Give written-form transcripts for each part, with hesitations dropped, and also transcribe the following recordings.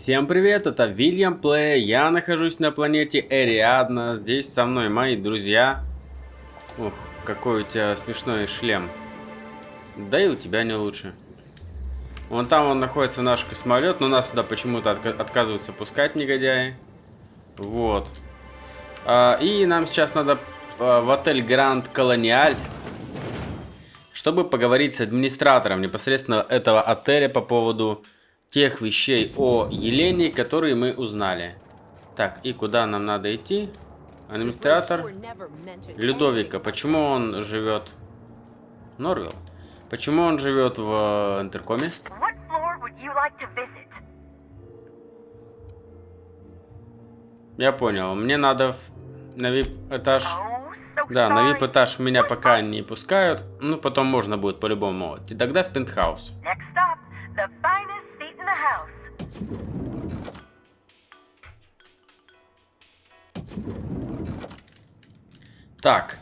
Всем привет, это Вильям Плей, я нахожусь на планете Эриадна, здесь со мной мои друзья. Ух, какой у тебя смешной шлем. Да и у тебя не лучше. Вон там находится наш космолет, но нас туда почему-то отказываются пускать негодяи. Вот. И нам сейчас надо в отель Гранд Колониаль, чтобы поговорить с администратором непосредственно этого отеля по поводу тех вещей о Елене, которые мы узнали. Так, и куда нам надо идти? Администратор Людовика. Почему он живет... Норвилл. Почему он живет в интеркоме? Я понял. Мне надо на VIP-этаж... Да, на VIP-этаж меня пока не пускают. Ну, потом можно будет по-любому. И тогда в пентхаус. Так.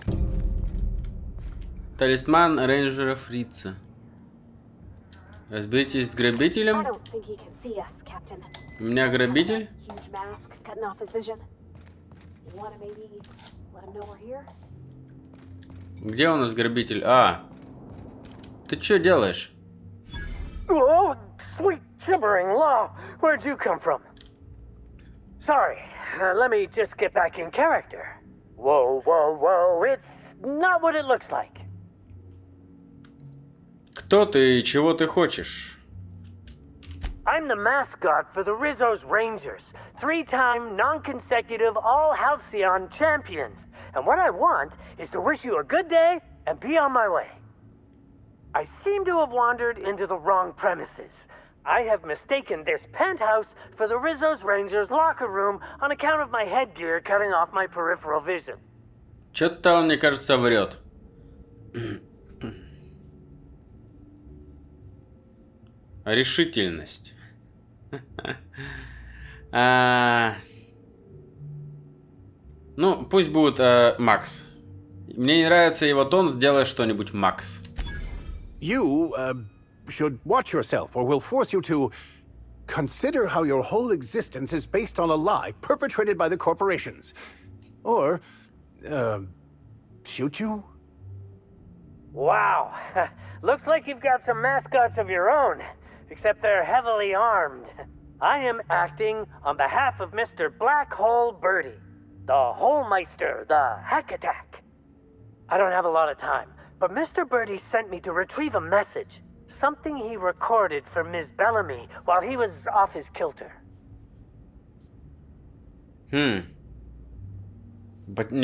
Талисман рейнджера Фрица. Разберитесь с грабителем. У меня грабитель. Где у нас грабитель? Ты что делаешь? Oh, sweet gibbering law. Where'd you come from? Sorry, let me just get back in character. Whoa, whoa, whoa, it's not what it looks like. Кто ты и чего ты хочешь? I'm the mascot for the Rizzo's Rangers, 3-time non-consecutive all-Halcyon champions. And what I want is to wish you a good day and be on my way. I seem to have wandered into the wrong premises. I have mistaken this penthouse for the Rizzo's Rangers locker room on account of my headgear cutting off my peripheral vision. Чё-то он, мне кажется, врет. Решительность. Ну, пусть будет Макс. Мне не нравится его тон, сделай что-нибудь, Макс. You should watch yourself, or we'll force you to consider how your whole existence is based on a lie perpetrated by the corporations. Or, shoot you? Wow. Looks like you've got some mascots of your own, except they're heavily armed. I am acting on behalf of Mr. Black Hole Birdie, the Holmeister, the Hack Attack. I don't have a lot of time, but Mr. Birdie sent me to retrieve a message. Something he recorded for Ms. Bellamy while he was off his kilter. Не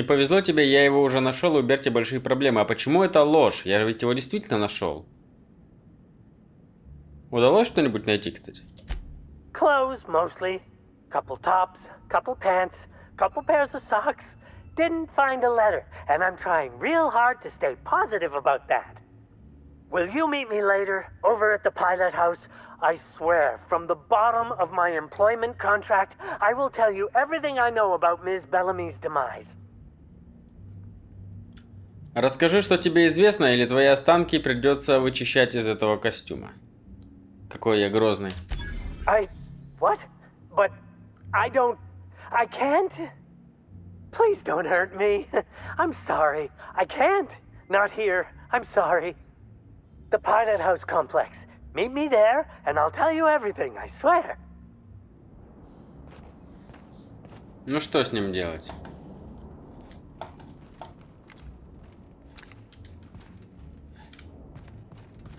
повезло тебе, я его уже нашел, и у Берти большие проблемы. А почему это ложь? Я ведь его действительно нашел. Удалось что-нибудь найти, кстати? Clothes, mostly. Couple tops, couple pants, couple pairs of socks. Didn't find a letter, and I'm trying real hard to stay positive about that. Will you meet me later, over at the pilot house? I swear, from the bottom of my employment contract, I will tell you everything I know about Ms. Bellamy's demise. Расскажи, что тебе известно, или твои останки придется вычищать из этого костюма. Какой я грозный. What? But I can't? Please don't hurt me. I'm sorry. I can't. Not here. I'm sorry. The Pilot House complex. Meet me there, and I'll tell you everything, I swear. Ну что с ним делать?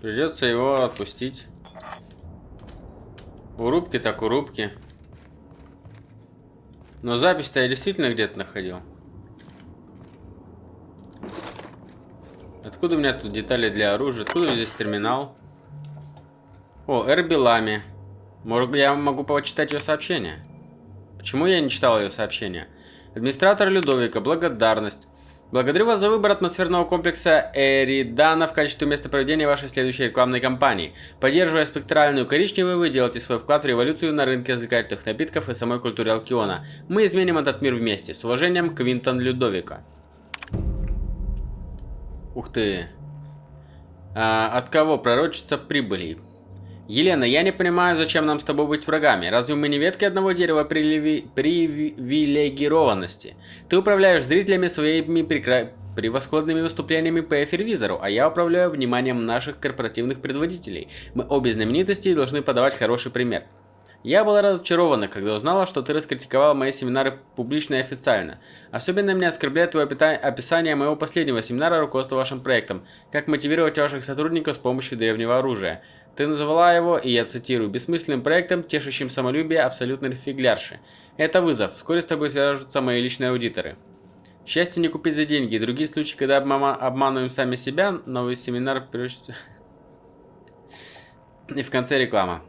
Придется его отпустить. У рубки так у рубки. Но запись-то я действительно где-то находил. Откуда у меня тут детали для оружия? Откуда здесь терминал? О, Эрби Лами. Я могу почитать ее сообщение. Почему я не читал ее сообщение? Администратор Людовика, благодарность. Благодарю вас за выбор атмосферного комплекса Эридана в качестве места проведения вашей следующей рекламной кампании. Поддерживая спектральную коричневую, вы делаете свой вклад в революцию на рынке развлекательных напитков и самой культуре Алкиона. Мы изменим этот мир вместе. С уважением, Квинтон Людовика. Ух ты. От кого пророчица прибыли? Елена, я не понимаю, зачем нам с тобой быть врагами. Разве мы не ветки одного дерева привилегированности? Ты управляешь зрителями своими превосходными выступлениями по эфирвизору, а я управляю вниманием наших корпоративных предводителей. Мы обе знаменитости и должны подавать хороший пример. Я была разочарована, когда узнала, что ты раскритиковала мои семинары публично и официально. Особенно меня оскорбляет твое описание моего последнего семинара руководства вашим проектом «Как мотивировать ваших сотрудников с помощью древнего оружия». Ты назвала его, и я цитирую, «бессмысленным проектом, тешащим самолюбие абсолютной фиглярши». Это вызов. Вскоре с тобой свяжутся мои личные аудиторы. Счастье не купить за деньги. Другие случаи, когда обманываем сами себя, новый семинар превращается... И в конце реклама.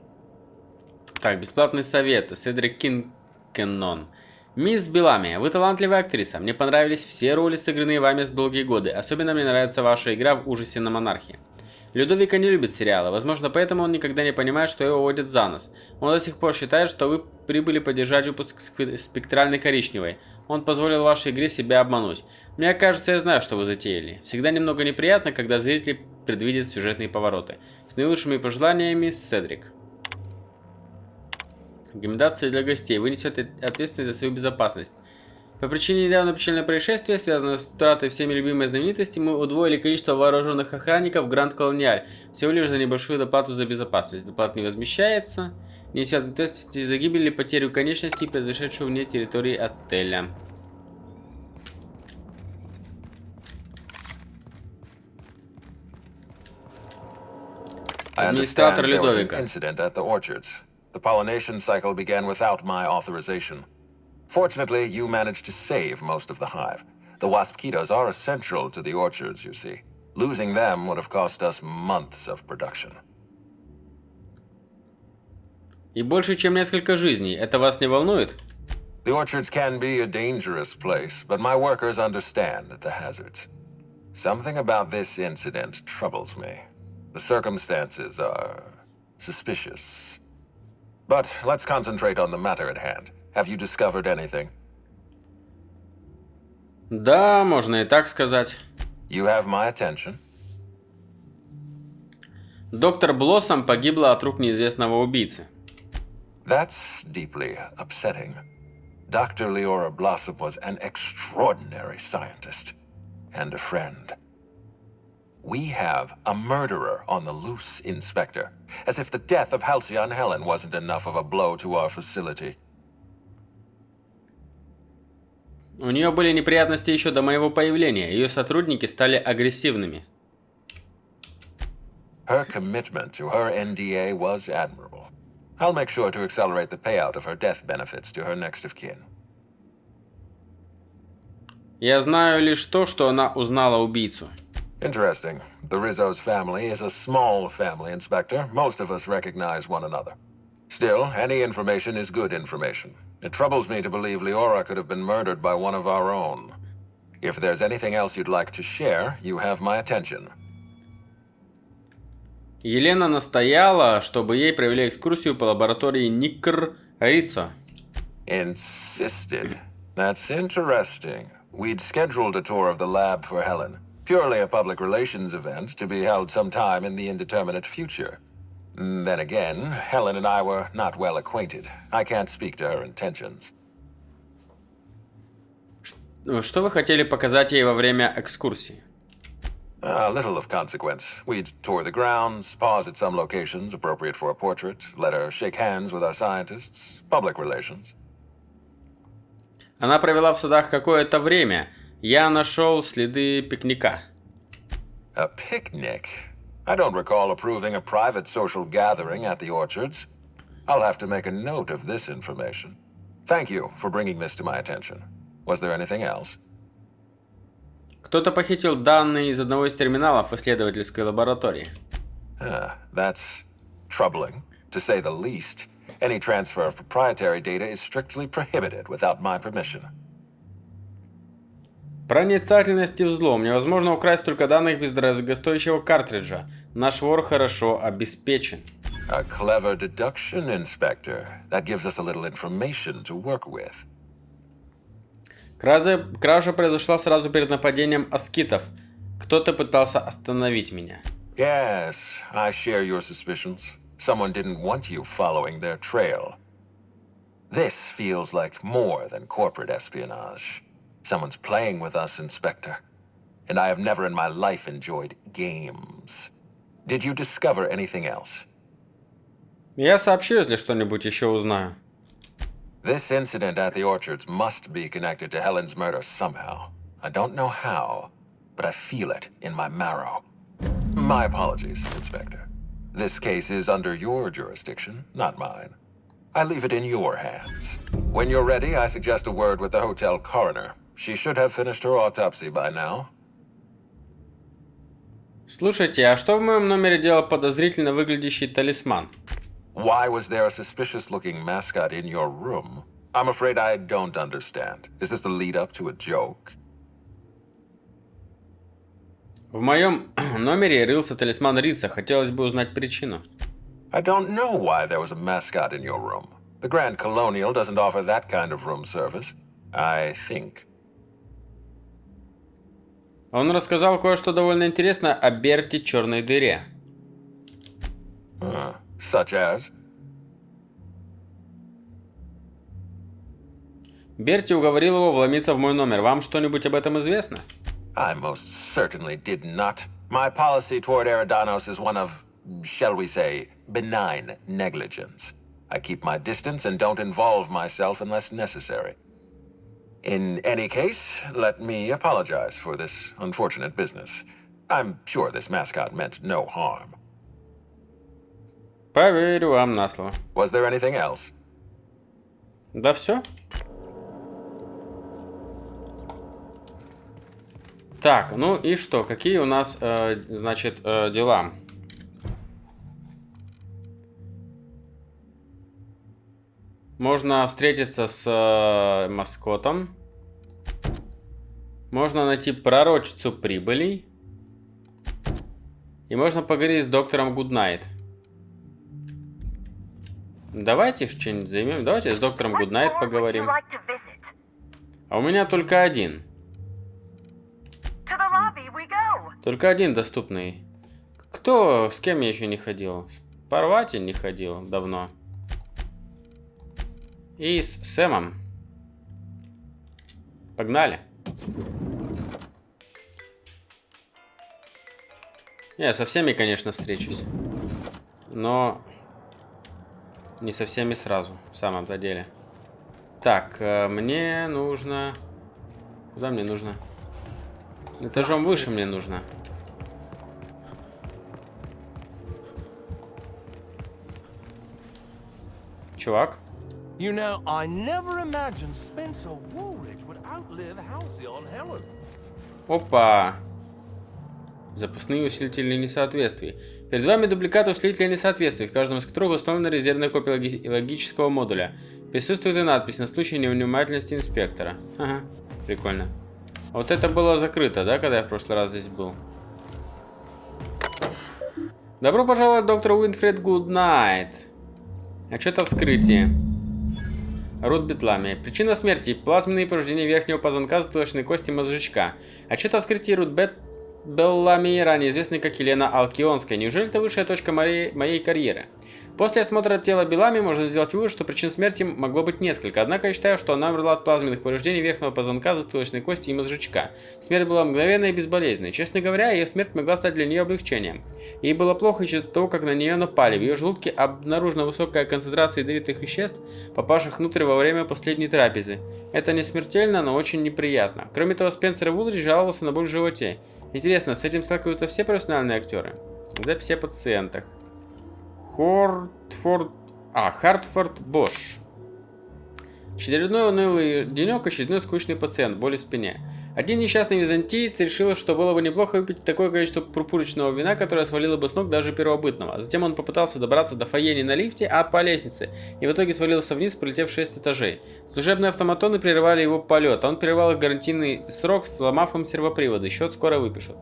Так, бесплатный совет. Седрик Кинкеннон. Мисс Белами, вы талантливая актриса. Мне понравились все роли, сыгранные вами за долгие годы. Особенно мне нравится ваша игра в «Ужасе на монархии». Людовика не любит сериалы. Возможно, поэтому он никогда не понимает, что его водят за нос. Он до сих пор считает, что вы прибыли поддержать выпуск спектральной коричневой. Он позволил вашей игре себя обмануть. Мне кажется, я знаю, что вы затеяли. Всегда немного неприятно, когда зрители предвидят сюжетные повороты. С наилучшими пожеланиями, Седрик. Рекомендации для гостей. Вы несете ответственность за свою безопасность. По причине недавнего печального происшествия, связанного с утратой всеми любимой знаменитости, мы удвоили количество вооруженных охранников Гранд Колониаль. Всего лишь за небольшую доплату за безопасность. Доплата не возмещается. Несет ответственность за гибель или потерю конечностей, произошедшую вне территории отеля. Администратор Людовика. The pollination cycle began without my authorization. Fortunately, you managed to save most of the hive. The wasp-ketos are essential to the orchards, you see. Losing them would have cost us months of production. И больше, чем несколько жизней. Это вас не волнует? The orchards can be a dangerous place, but my workers understand the hazards. Something about this incident troubles me. The circumstances are suspicious. But let's concentrate on the matter at hand. Have you discovered anything? Да, можно и так сказать. You have my attention. Доктор Блоссом погибла от рук неизвестного убийцы. That's deeply upsetting. Dr. Leora Blossom was an extraordinary scientist and a friend. We have a murderer on the loose, Inspector. As if the death of Halcyon Helen wasn't enough of a blow to our facility. У нее были неприятности еще до моего появления. Ее сотрудники стали агрессивными. Her commitment to her NDA was admirable. I'll make sure to accelerate the payout of her death benefits to her next of kin. Я знаю лишь то, что она узнала убийцу. Interesting. The Rizzo's family is a small family, Inspector. Most of us recognize one another. Still, any information is good information. It troubles me to believe Leora could have been murdered by one of our own. If there's anything else you'd like to share, you have my attention. Елена настояла, чтобы ей провели экскурсию по лаборатории Никр Рицо. Insisted. That's interesting. We'd scheduled a tour of the lab for Helen. Purely a public relations event to be held sometime in the indeterminate future. Then again, Helen and I were not well acquainted. I can't speak to her intentions. Что вы хотели показать ей во время экскурсии? A little of consequence. We'd tour the grounds, pause at some locations appropriate for a portrait, let her shake hands with our scientists. Public relations. Она провела в садах какое-то время. Я нашел следы пикника. A picnic? I don't recall approving a private social gathering at the orchards. I'll have to make a note of this information. Thank you for bringing this to my attention. Was there anything else? Кто-то похитил данные из одного из терминалов исследовательской лаборатории. That's troubling, to say the least. Any transfer of proprietary data is strictly prohibited without my permission. Проницательность и взлом. Невозможно украсть только данных без дорогостоящего картриджа. Наш вор хорошо обеспечен. A clever deduction, Inspector. That gives us a little information to work with. Кража произошла сразу перед нападением аскитов. Кто-то пытался остановить меня. Yes, I share your suspicions. Someone didn't want you following their trail. This feels like more than corporate espionage. Someone's playing with us, Inspector. And I have never in my life enjoyed games. Did you discover anything else? Я сообщу, если что-нибудь еще узнаю. This incident at the orchards must be connected to Helen's murder somehow. I don't know how, but I feel it in my marrow. My apologies, Inspector. This case is under your jurisdiction, not mine. I leave it in your hands. When you're ready, I suggest a word with the hotel coroner. She should have finished her autopsy by now. Слушайте, а что в моем номере делал подозрительно выглядящий талисман? Why was there a suspicious-looking mascot in your room? I'm afraid I don't understand. Is this the lead-up to a joke? В моем номере рылся талисман Рица. Хотелось бы узнать причину. I don't know why there was a mascot in your room. The Grand Colonial doesn't offer that kind of room service, I think. Он рассказал кое-что довольно интересное о Берти черной дыре. Such as? Берти уговорил его вломиться в мой номер. Вам что-нибудь об этом известно? I most certainly did not. My policy toward Eridanos is one of, shall we say, benign negligence. I keep my distance and don't involve myself unless necessary. In any case, let me apologize for this unfortunate business. I'm sure this mascot meant no harm. Поверю вам на слово. Was there anything else? Да все? Так, ну и что? Какие у нас, значит, дела? Можно встретиться с маскотом. Можно найти пророчицу прибылей. И можно поговорить с доктором Гуднайт. Давайте что-нибудь займем. Давайте с доктором Гуднайт поговорим. А у меня только один. Только один доступный. Кто, с кем я еще не ходил? С Парвати не ходил давно. И с Сэмом. Погнали. Я со всеми, конечно, встречусь. Но не со всеми сразу, в самом-то деле. Так, мне нужно... Куда мне нужно? Этажом выше мне нужно. Чувак? You know, I never imagined Spencer Woolridge would outlive Halcyon Helen. Опа! Запасные усилители несоответствий. Перед вами дубликат усилителя несоответствий, в каждом из которых установлена резервная копия логического модуля. Присутствует и надпись на случай невнимательности инспектора. Ага, прикольно. Вот это было закрыто, да, когда я в прошлый раз здесь был? Добро пожаловать, доктор Уинфред Гуднайт. Отчет о вскрытии. Рут Бетлами. Причина смерти. Плазменные повреждения верхнего позвонка, затылочной кости, мозжечка. Отчет о вскрытии Рут Беллами, ранее известной как Елена Алкионская. Неужели это высшая точка моей карьеры? После осмотра тела Белами можно сделать вывод, что причин смерти могло быть несколько. Однако я считаю, что она умерла от плазменных повреждений верхнего позвонка, затылочной кости и мозжечка. Смерть была мгновенной и безболезненной. Честно говоря, ее смерть могла стать для нее облегчением. Ей было плохо еще до того, как на нее напали. В ее желудке обнаружена высокая концентрация ядовитых веществ, попавших внутрь во время последней трапезы. Это не смертельно, но очень неприятно. Кроме того, Спенсер Вулридж жаловался на боль в животе. Интересно, с этим сталкиваются все профессиональные актеры? Записи о пациентах. Хартфорд Бош. Очередной унылый денек, очередной скучный пациент, боли в спине. Один несчастный византиец решил, что было бы неплохо выпить такое количество пурпурочного вина, которое свалило бы с ног даже первобытного. Затем он попытался добраться до фойе не на лифте, а по лестнице, и в итоге свалился вниз, пролетев 6 этажей. Служебные автоматоны прерывали его полет, а он прервал их гарантийный срок, сломав им сервоприводы. Счет скоро выпишут.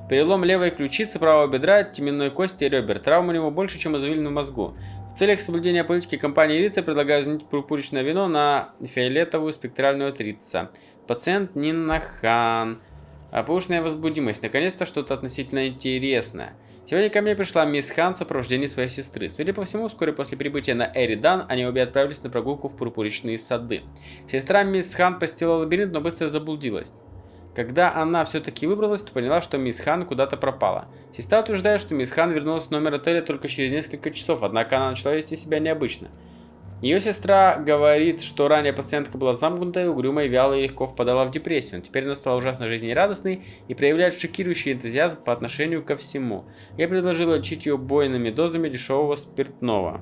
Перелом левой ключицы, правого бедра, теменной кости и ребер. Травм у него больше, чем извилин в мозгу. В целях соблюдения политики компании Рица предлагаю заменить пурпурочное вино на фиолетовую спектральную Рица. Пациент Нина Хан. Повышенная возбудимость. Наконец-то что-то относительно интересное. Сегодня ко мне пришла мисс Хан в сопровождении своей сестры. Судя по всему, вскоре после прибытия на Эридан, они обе отправились на прогулку в пурпуричные сады. Сестра мисс Хан посетила лабиринт, но быстро заблудилась. Когда она все-таки выбралась, то поняла, что мисс Хан куда-то пропала. Сестра утверждает, что мисс Хан вернулась в номер отеля только через несколько часов, однако она начала вести себя необычно. Ее сестра говорит, что ранее пациентка была замкнутой, угрюмой, вялой и легко впадала в депрессию. Но теперь она стала ужасно жизнерадостной и проявляет шокирующий энтузиазм по отношению ко всему. Я предложила лечить ее убойными дозами дешевого спиртного.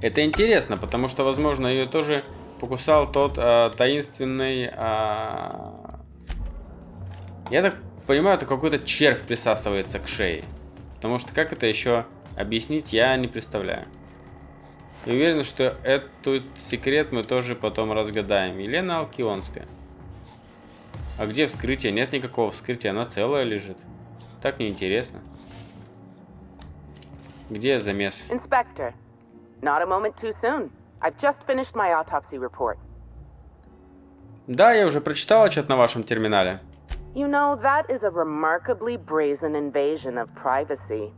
Это интересно, потому что, возможно, ее тоже покусал тот таинственный... Я так понимаю, это какой-то червь присасывается к шее. Потому что как это еще объяснить, я не представляю. И уверен, что этот секрет мы тоже потом разгадаем. Елена Алкионская. А где вскрытие? Нет никакого вскрытия, она целая лежит. Так неинтересно. Где замес? Inspector, not a moment too soon. I've just finished my autopsy report. Да, я уже прочитал отчет на вашем терминале. You know, that is a remarkably brazen invasion of privacy.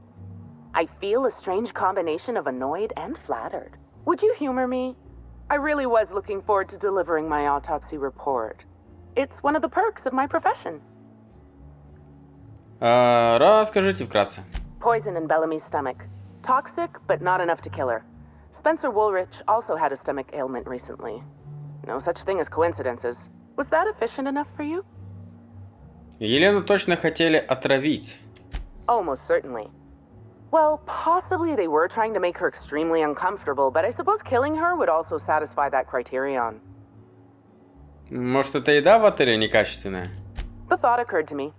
I feel a strange combination of annoyed and flattered. Would you humor me? I really was looking forward to delivering my autopsy report. It's one of the perks of my profession. Расскажите вкратце. Poison in Bellamy's stomach. Toxic, but not enough to kill her. Spencer Woolrich also had a stomach ailment recently. No such thing as coincidences. Was that efficient enough for you? Елену точно хотели отравить. Oh, most certainly. Well, possibly they were trying to make her extremely uncomfortable, but I suppose killing her would also satisfy that criterion. Может, эта еда в отеле некачественная? The thought occurred to me.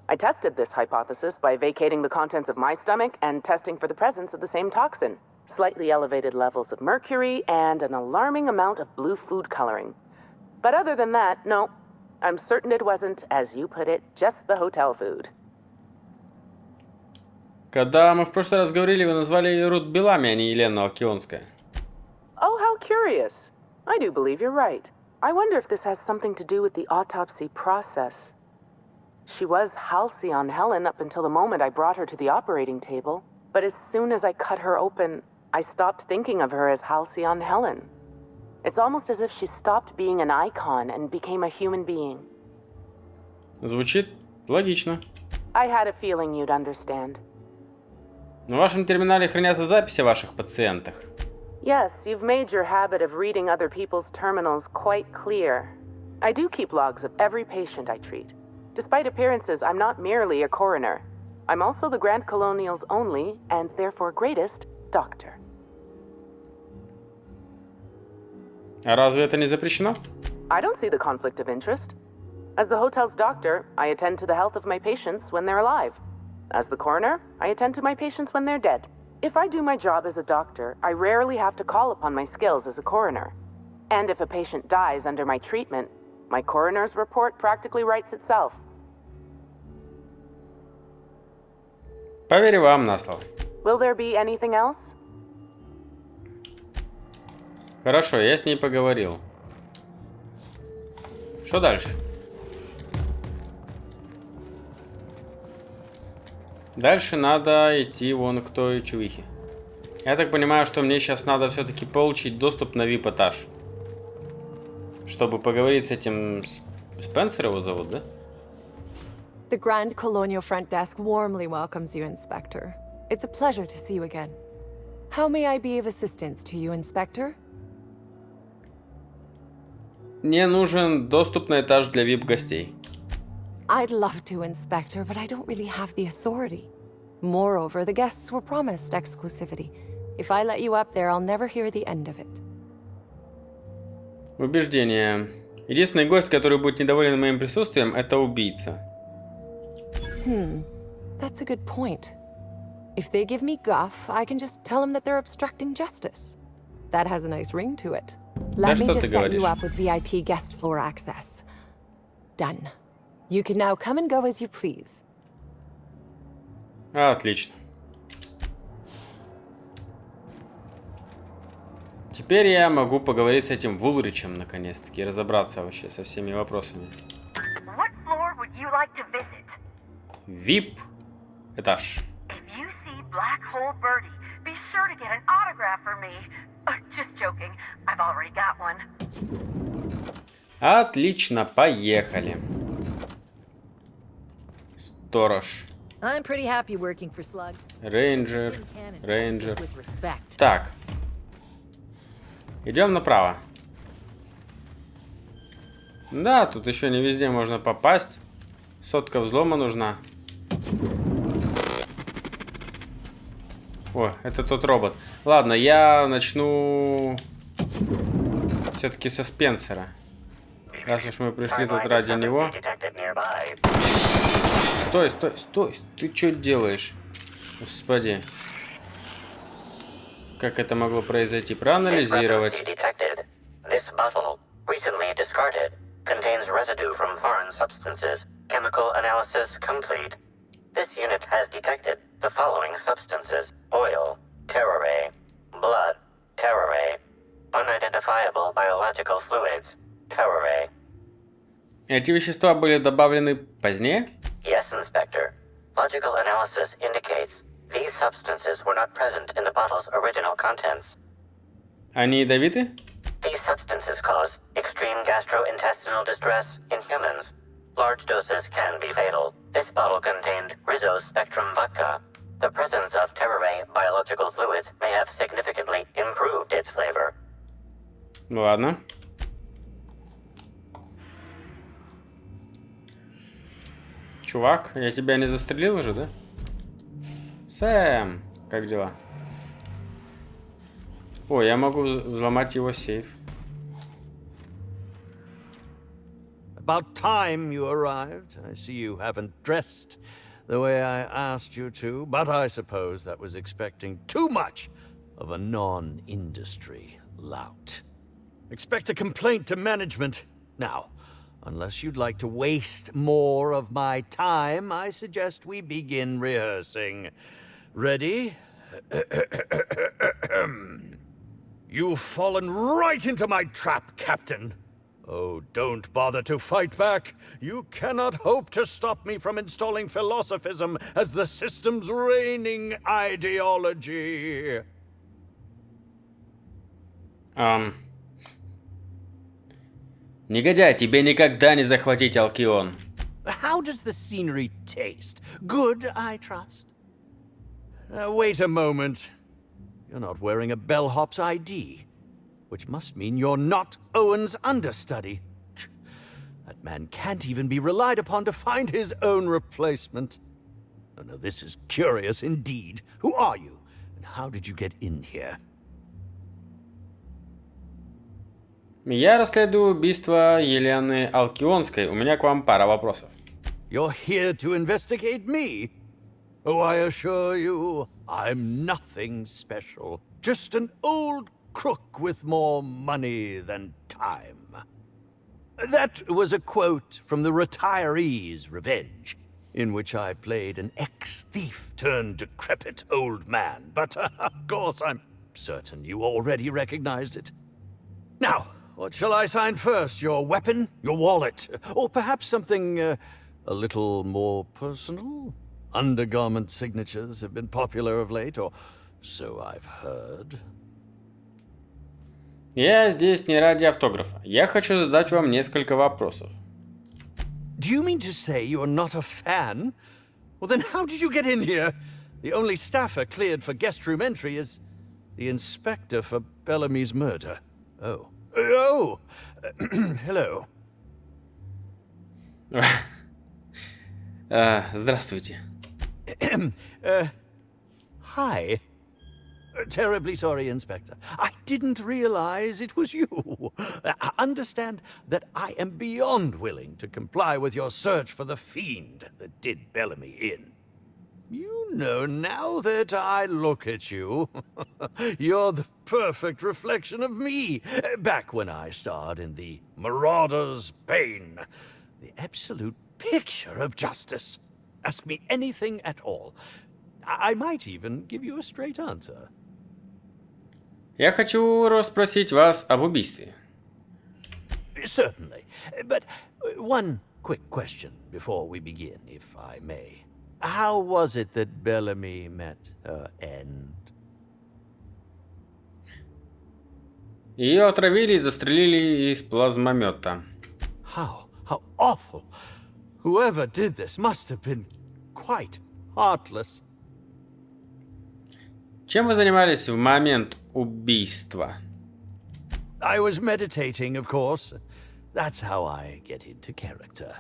I tested this hypothesis by vacating the contents of my stomach and testing for the presence of the same toxin. Slightly elevated levels of mercury and an alarming amount of blue food coloring. But other than that, no. I'm certain it wasn't, as you put it, just the hotel food. Когда мы в прошлый раз говорили, вы назвали ее Рут Белами, а не Елена Алкионская. Oh, how curious. I do believe you're right. I wonder if this has something to do with the autopsy process. She was Halcyon Helen up until the moment I brought her to the operating table. But as soon as I cut her open, I stopped thinking of her as Halcyon Helen. It's almost as if she stopped being an icon and became a human being. Звучит логично. I had a feeling you'd understand. В вашем терминале хранятся записи о ваших пациентах. Yes, you've made your habit of reading other people's terminals quite clear. I do keep logs of every patient I treat. Despite appearances, I'm not merely a coroner. I'm also the Grand Colonial's only, and therefore greatest, doctor. А разве это не запрещено? I don't see the conflict of interest. As the hotel's doctor, I attend to the health of my patients when they're alive. As the coroner, I attend to my patients when they're dead. If I do my job as a doctor, I rarely have to call upon my skills as a coroner. And if a patient dies under my treatment, my coroner's report practically writes itself. Поверю вам на слово. Will there be anything else? Хорошо, я с ней поговорил. Что дальше? Дальше надо идти вон к той чувихе. Я так понимаю, что мне сейчас надо все-таки получить доступ на VIP-этаж. Чтобы поговорить с этим... Спенсер его зовут, да? The Grand Colonial front desk warmly welcomes you, Inspector. It's a pleasure to see you again. How may I be of assistance to you, Inspector? Мне нужен доступ на этаж для VIP-гостей. I'd love to, Inspector, but I don't really have the authority. Moreover, the guests were promised exclusivity. If I let you up there, I'll never hear the end of it. Убеждение. Единственный гость, который будет недоволен моим присутствием, это убийца. That's a good point. If they give me guff, I can just tell them that they're obstructing justice. That has a nice ring to it. Let me что just ты set говоришь? you up with VIP guest floor access. Done. You can now come and go as you please. Отлично. Теперь я могу поговорить с этим Вулричем наконец-таки и разобраться вообще со всеми вопросами. What floor would you like to visit? VIP Этаж. If you see Black Hole Birdie, be sure to get an autograph for me. Just joking. I've already got one. Отлично, поехали. Сторож. I'm pretty happy working for Slug. Рейнджер. Рейнджер. With respect. Так. Идем направо. Да, тут еще не везде можно попасть. Сотка взлома нужна. О, это тот робот. Ладно, я начну все-таки со Спенсера. Раз уж мы пришли тут ради него. Стой, стой, стой. Ты что делаешь? Господи. Как это могло произойти? Проанализировать. Contains residue from foreign substances. Chemical analysis complete. This unit has detected the following substances: oil, terroré, blood, terroré, unidentifiable biological fluids, terroré. Эти вещества были добавлены позднее? Yes, Inspector. Logical analysis indicates these substances were not present in the bottle's original contents. Они ядовиты? These substances cause extreme gastrointestinal distress in humans. Large doses can be fatal. This bottle contained Rizzo's Spectrum vodka. The presence of terroré biological fluids may have significantly improved its flavor. Ладно. Чувак, я тебя не застрелил уже, да? Сэм, как дела? О, я могу взломать его сейф. About time you arrived. I see you haven't dressed the way I asked you to, but I suppose that was expecting too much of a non-industry lout. Expect a complaint to management. Now, unless you'd like to waste more of my time, I suggest we begin rehearsing. Ready? You've fallen right into my trap, Captain. Oh, don't bother to fight back. You cannot hope to stop me from installing philosophism as the system's reigning ideology. Негодяй, тебе никогда не захватить Алкион. How does the scenery taste? Good, I trust. Wait a moment. You're not wearing a bellhop's ID, which must mean you're not Owen's understudy. That man can't even be relied upon to find his own replacement. Oh, no, this is curious indeed. Who are you, and how did you get in here? Я расследую убийство Елены Алкионской. У меня к вам пара вопросов. You're here to investigate me? Oh, I assure you, I'm nothing special. Just an old crook with more money than time. That was a quote from The Retiree's Revenge, in which I played an ex-thief turned decrepit old man. But, of course, I'm certain you already recognized it. Now, what shall I sign first? Your weapon? Your wallet? Or perhaps something a little more personal? Undergarment signatures have been popular of late, or so I've heard. Я здесь не ради автографа. Я хочу задать вам несколько вопросов. Do you mean to say you're not a fan? Well, then how did you get in here? The only staffer cleared for guest room entry is the inspector for Bellamy's murder. Oh. Oh! Hello. Здравствуйте. Hi. Terribly sorry, Inspector. I didn't realize it was you. Understand that I am beyond willing to comply with your search for the fiend that did Bellamy in. You know, now that I look at you, you're the perfect reflection of me, back when I starred in The Marauder's Bane. The absolute picture of justice. Ask me anything at all. I might even give you a straight answer. Я хочу расспросить вас об убийстве. Certainly. But one quick question before we begin, if I may. How was it that Bellamy met her end? Ее отравили и застрелили из плазмомета. How awful. Whoever did this must have been quite heartless. Чем вы занимались в момент убийства? I was meditating, of course. That's how I get into character.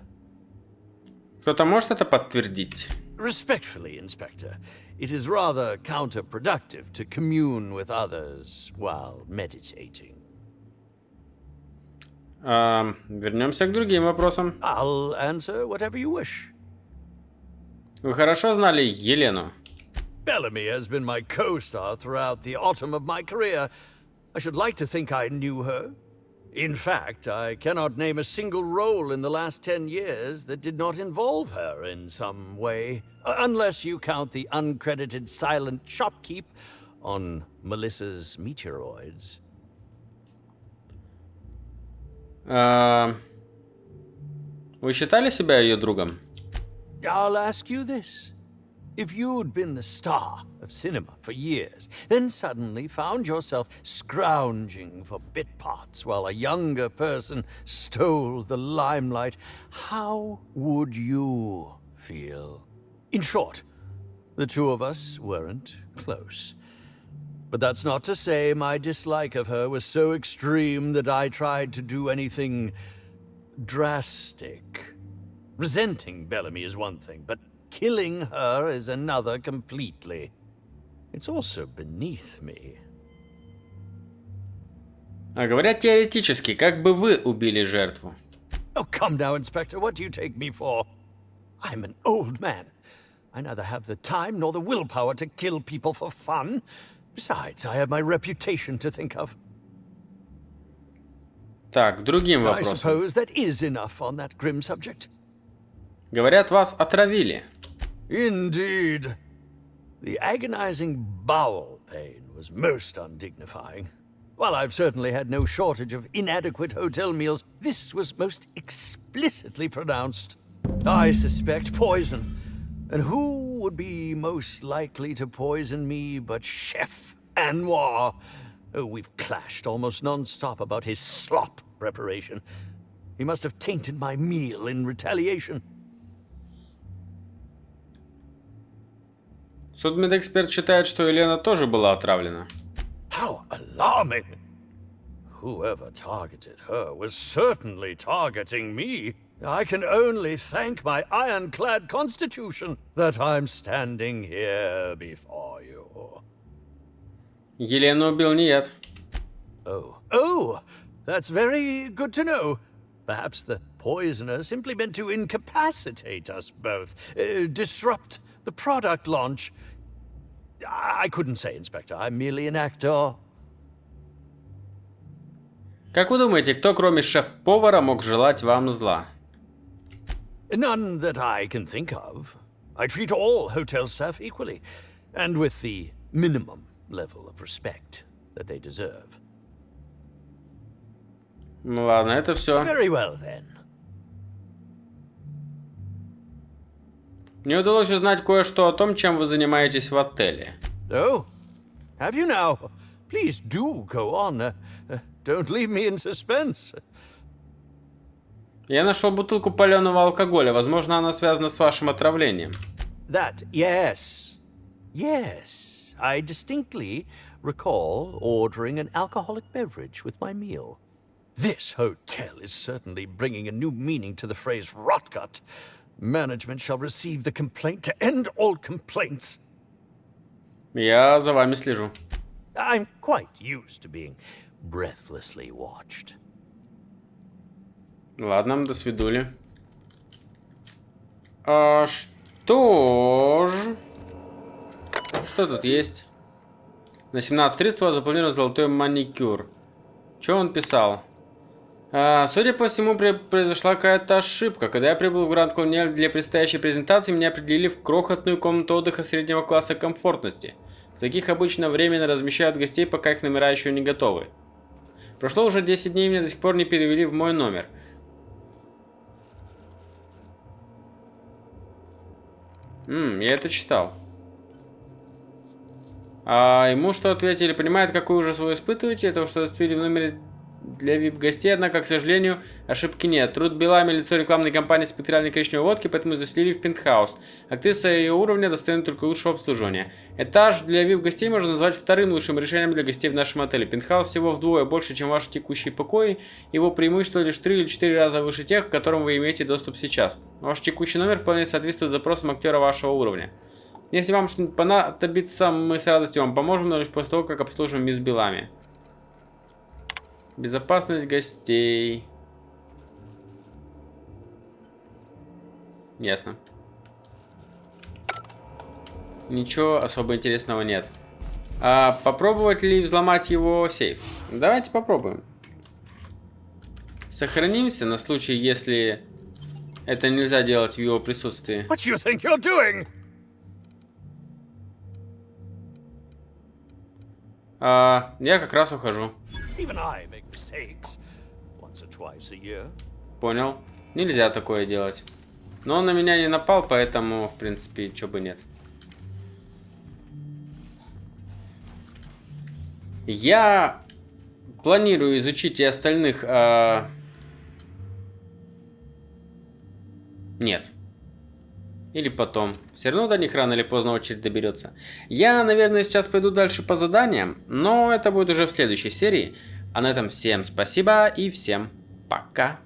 Кто-то может это подтвердить? Respectfully, Inspector, it is rather counterproductive to commune with others while meditating. Вернемся к другим вопросам. I'll answer whatever you wish. Вы хорошо знали Елену? Bellamy has been my co-star throughout the autumn of my career. I should like to think I knew her. In fact, I cannot name a single role in the last 10 years that did not involve her in some way, unless you count the uncredited silent shopkeep on Melissa's meteoroids. Вы считали себя ее другом? I'll ask you this. If you'd been the star of cinema for years, then suddenly found yourself scrounging for bit parts while a younger person stole the limelight, how would you feel? In short, the two of us weren't close. But that's not to say my dislike of her was so extreme that I tried to do anything drastic. Resenting Bellamy is one thing, but killing her is another completely. It's also beneath me. А говорят теоретически, как бы вы убили жертву? Oh, come now, Inspector. What do you take me for? I'm an old man. I neither have the time nor the willpower to kill people for fun. Besides, I have my reputation to think of. Так, к другим I вопросам. suppose that is enough on that grim subject. Говорят, вас отравили. Indeed. The agonizing bowel pain was most undignifying. While I've certainly had no shortage of inadequate hotel meals, this was most explicitly pronounced. I suspect poison. And who would be most likely to poison me but Chef Anwar? Oh, we've clashed almost non-stop about his slop preparation. He must have tainted my meal in retaliation. Судмедэксперт считает, что Елена тоже была отравлена. How alarming! Whoever targeted her was certainly targeting me. I can only thank my ironclad constitution that I'm standing here before you. Елену убил не яд. Oh, that's very good to know. Perhaps the poisoner simply meant to incapacitate us both, disrupt the product launch. I couldn't say, Inspector. I'm merely an actor. Как вы думаете, кто кроме шеф-повара мог желать вам зла? None that I can think of. I treat all hotel staff equally, and with the minimum level of respect that they deserve. Ну ладно, это все. Very well, then. Мне удалось узнать кое-что о том, чем вы занимаетесь в отеле. Oh, have you now? Please do go on. Don't leave me in suspense. Я нашел бутылку паленого алкоголя. Возможно, она связана с вашим отравлением. That, yes. Yes, I distinctly recall ordering an alcoholic beverage with my meal. This hotel is certainly bringing a new meaning to the phrase rotgut. Management shall receive the complaint to end all complaints. Я за вами слежу. I'm quite used to being breathlessly watched. Ладно, до свидули. Что ж... Что тут есть? На 17:30 у вас запланирован золотой маникюр. Что он писал? Судя по всему, произошла какая-то ошибка. Когда я прибыл в Гранд Колониаль для предстоящей презентации, меня определили в крохотную комнату отдыха среднего класса комфортности. В таких обычно временно размещают гостей, пока их номера еще не готовы. Прошло уже 10 дней, и меня до сих пор не перевели в мой номер. Я это читал. А ему что ответили? Понимает, какой ужас вы испытываете? Этого, что заступили в номере для VIP-гостей, однако, к сожалению, ошибки нет. Труд белами лицо рекламной кампании с спектральной коричневой водки, поэтому заселили в пентхаус. Актриса ее уровня достойна только лучшего обслуживания. Этаж для VIP-гостей можно назвать вторым лучшим решением для гостей в нашем отеле. Пентхаус всего вдвое больше, чем ваши текущие покои. Его преимущество лишь 3 или 4 раза выше тех, к которым вы имеете доступ сейчас. Ваш текущий номер вполне соответствует запросам актера вашего уровня. Если вам что-нибудь понадобится, мы с радостью вам поможем, но лишь после того, как обслужим мисс Белами. Безопасность гостей. Ясно. Ничего особо интересного нет. А попробовать ли взломать его сейф? Давайте попробуем. Сохранимся на случай, если это нельзя делать в его присутствии. What do you think you're doing? Я как раз ухожу. Even I make mistakes once or twice a year. Понял. Нельзя такое делать. Но он на меня не напал, поэтому, в принципе, чё бы нет. Я планирую изучить и остальных... Нет. Или потом. Все равно до них рано или поздно очередь доберется. Я, наверное, сейчас пойду дальше по заданиям, но это будет уже в следующей серии. А на этом всем спасибо и всем пока.